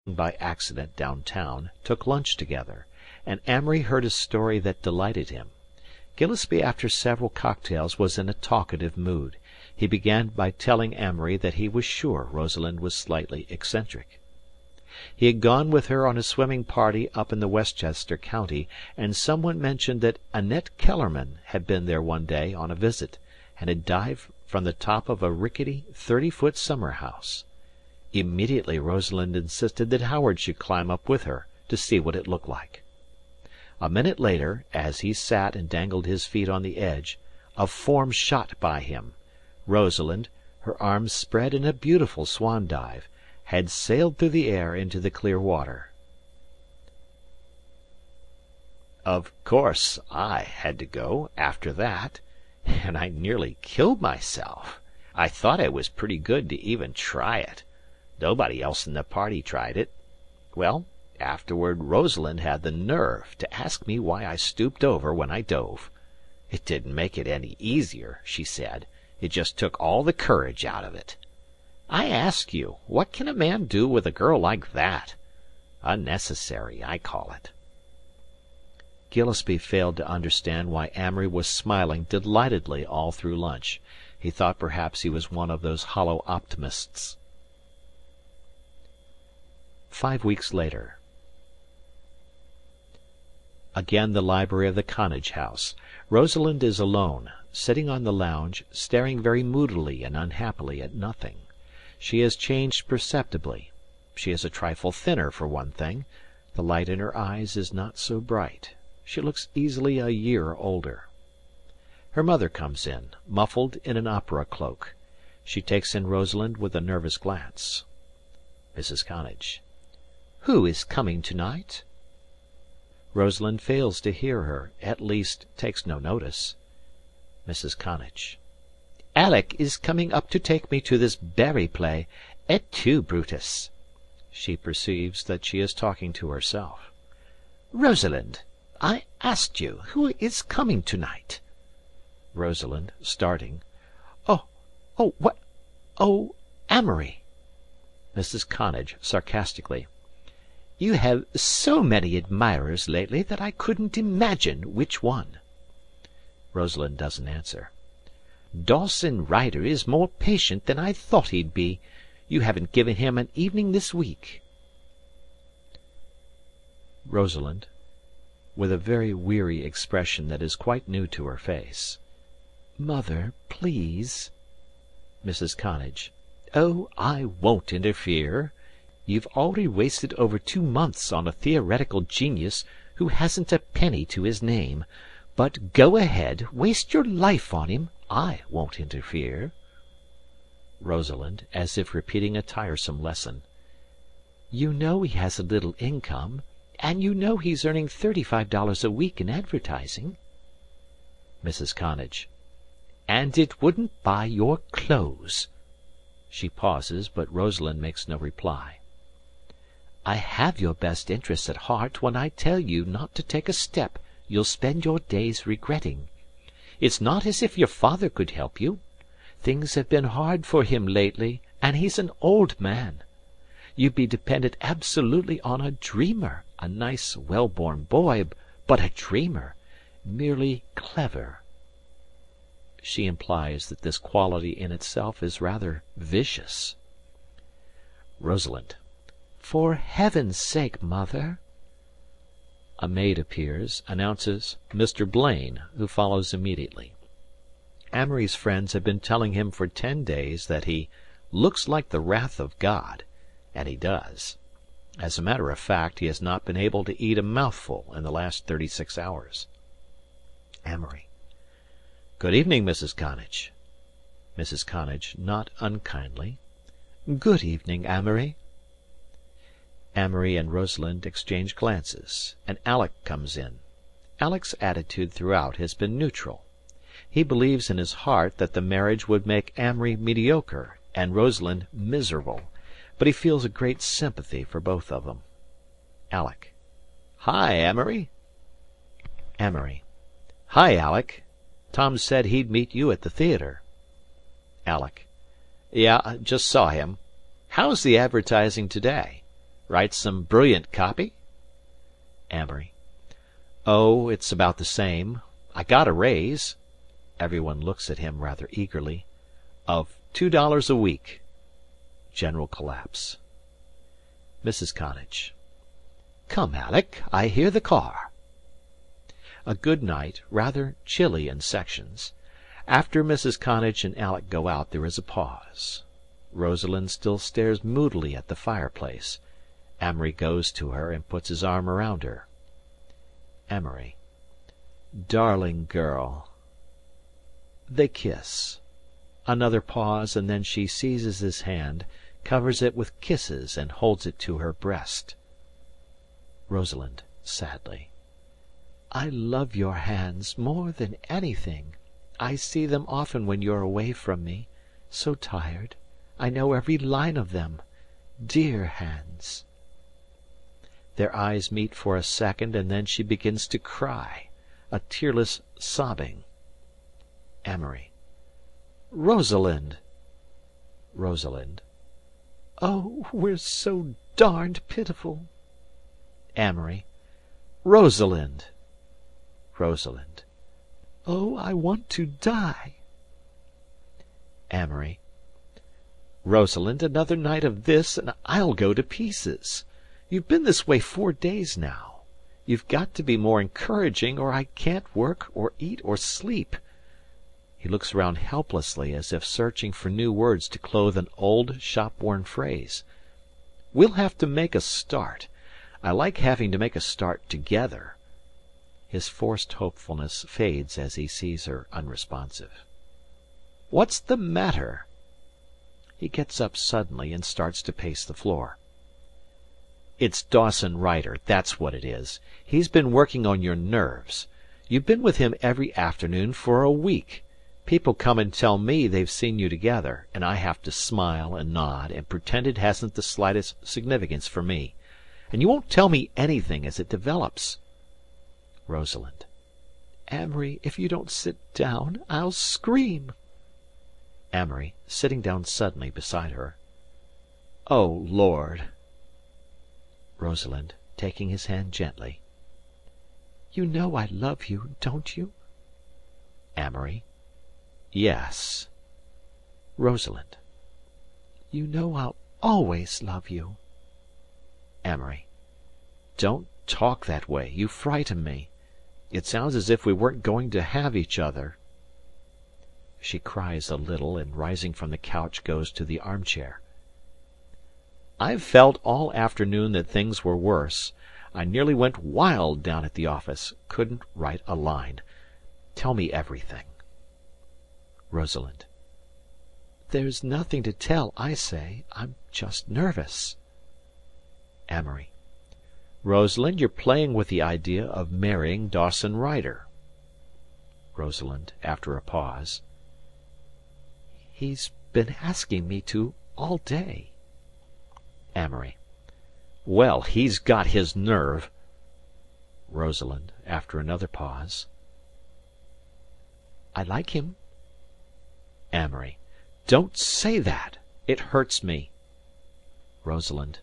by accident downtown, took lunch together, and Amory heard a story that delighted him. Gillespie, after several cocktails, was in a talkative mood. He began by telling Amory that he was sure Rosalind was slightly eccentric. He had gone with her on a swimming party up in the Westchester County, and someone mentioned that Annette Kellerman had been there one day on a visit, and had dived from the top of a rickety 30-foot summer house. Immediately Rosalind insisted that Howard should climb up with her, to see what it looked like. A minute later, as he sat and dangled his feet on the edge, a form shot by him. Rosalind, her arms spread in a beautiful swan dive, had sailed through the air into the clear water. Of course I had to go, after that, and I nearly killed myself. I thought I was pretty good to even try it. Nobody else in the party tried it. Well, afterward Rosalind had the nerve to ask me why I stooped over when I dove. It didn't make it any easier, she said. It just took all the courage out of it. I ask you, what can a man do with a girl like that? Unnecessary, I call it. Gillespie failed to understand why Amory was smiling delightedly all through lunch. He thought perhaps he was one of those hollow optimists. 5 weeks later. Again the library of the Connage house. Rosalind is alone, sitting on the lounge, staring very moodily and unhappily at nothing. She has changed perceptibly. She is a trifle thinner, for one thing. The light in her eyes is not so bright. She looks easily a year older. Her mother comes in, muffled in an opera cloak. She takes in Rosalind with a nervous glance. Mrs. Connage. Who is coming tonight? Rosalind fails to hear her, at least takes no notice. Mrs. Connage. Alec is coming up to take me to this Barry play. Et tu, Brutus. She perceives that she is talking to herself. Rosalind, I asked you who is coming tonight. Rosalind, starting. What? Oh, Amory. Mrs. Connage, sarcastically. You have so many admirers lately that I couldn't imagine which one. Rosalind doesn't answer. Dawson Ryder is more patient than I thought he'd be. You haven't given him an evening this week. Rosalind, with a very weary expression that is quite new to her face. Mother, please. Mrs. Connage. Oh, I won't interfere. You've already wasted over 2 months on a theoretical genius who hasn't a penny to his name. But go ahead, waste your life on him. I won't interfere. Rosalind, as if repeating a tiresome lesson. You know he has a little income, and you know he's earning $35 a week in advertising. Mrs. Connage. And it wouldn't buy your clothes. She pauses, but Rosalind makes no reply. I have your best interests at heart when I tell you not to take a step you'll spend your days regretting. It's not as if your father could help you. Things have been hard for him lately, and he's an old man. You'd be dependent absolutely on a dreamer, a nice, well-born boy, but a dreamer, merely clever. She implies that this quality in itself is rather vicious. Rosalind. For heaven's sake, Mother. A maid appears, announces Mr. Blaine, who follows immediately. Amory's friends have been telling him for 10 days that he looks like the wrath of God, and he does. As a matter of fact, he has not been able to eat a mouthful in the last 36 hours. Amory. Good evening, Mrs. Connage. Mrs. Connage, not unkindly. Good evening, Amory. Amory and Rosalind exchange glances, and Alec comes in. Alec's attitude throughout has been neutral. He believes in his heart that the marriage would make Amory mediocre and Rosalind miserable, but he feels a great sympathy for both of them. Alec. Hi, Amory. Amory. Hi, Alec. Tom said he'd meet you at the theater. Alec. Yeah, just saw him. How's the advertising today? Write some brilliant copy? Amory. Oh, it's about the same. I got a raise. Everyone looks at him rather eagerly. Of $2 a week. General collapse. Mrs. Connage. Come, Alec, I hear the car. A good night, rather chilly in sections. After Mrs. Connage and Alec go out there is a pause. Rosalind still stares moodily at the fireplace. Amory goes to her and puts his arm around her. Amory. Darling girl. They kiss. Another pause, and then she seizes his hand, covers it with kisses, and holds it to her breast. Rosalind, sadly. I love your hands more than anything. I see them often when you're away from me. So tired. I know every line of them. Dear hands. Their eyes meet for a second, and then she begins to cry, a tearless sobbing. Amory. Rosalind. Rosalind. Oh, we're so darned pitiful. Amory. Rosalind. Rosalind. Oh, I want to die. Amory. Rosalind, another night of this, and I'll go to pieces. You've been this way 4 days now. You've got to be more encouraging, or I can't work or eat or sleep. He looks round helplessly, as if searching for new words to clothe an old, shop-worn phrase. We'll have to make a start. I like having to make a start together. His forced hopefulness fades as he sees her unresponsive. What's the matter? He gets up suddenly and starts to pace the floor. It's Dawson Ryder, that's what it is. He's been working on your nerves. You've been with him every afternoon for a week. People come and tell me they've seen you together, and I have to smile and nod and pretend it hasn't the slightest significance for me. And you won't tell me anything as it develops. Rosalind. Amory, if you don't sit down, I'll scream. Amory, sitting down suddenly beside her. Oh, Lord. Rosalind, taking his hand gently. You know I love you, don't you? Amory. Yes. Rosalind. You know I'll always love you. Amory. Don't talk that way. You frighten me. It sounds as if we weren't going to have each other. She cries a little, and rising from the couch goes to the armchair. I've felt all afternoon that things were worse. I nearly went wild down at the office. Couldn't write a line. Tell me everything. Rosalind. There's nothing to tell, I say. I'm just nervous. Amory. Rosalind, you're playing with the idea of marrying Dawson Ryder. Rosalind, after a pause. He's been asking me to all day. Amory. Well, he's got his nerve. Rosalind, after another pause. I like him. Amory. Don't say that. It hurts me. Rosalind.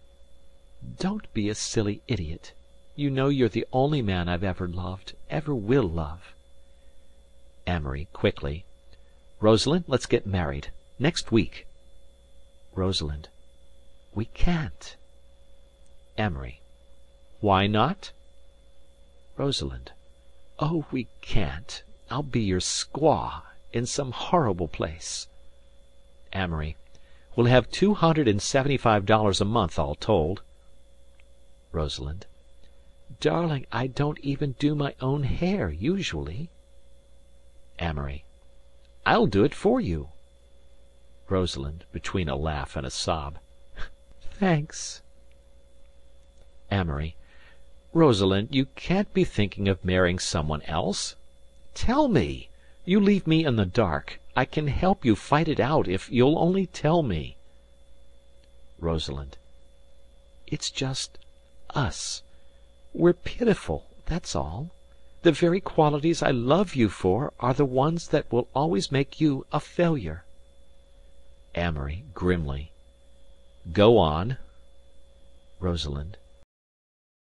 Don't be a silly idiot. You know you're the only man I've ever loved, ever will love. Amory, quickly. Rosalind, let's get married. Next week. Rosalind. We can't. Amory. Why not? Rosalind. Oh, we can't. I'll be your squaw in some horrible place. Amory. We'll have $275 a month all told. Rosalind. Darling, I don't even do my own hair, usually. Amory. I'll do it for you. Rosalind, between a laugh and a sob. Thanks. Amory. Rosalind, you can't be thinking of marrying someone else. Tell me. You leave me in the dark. I can help you fight it out if you'll only tell me. Rosalind. It's just us. We're pitiful, that's all. The very qualities I love you for are the ones that will always make you a failure. Amory, grimly. Go on. Rosalind.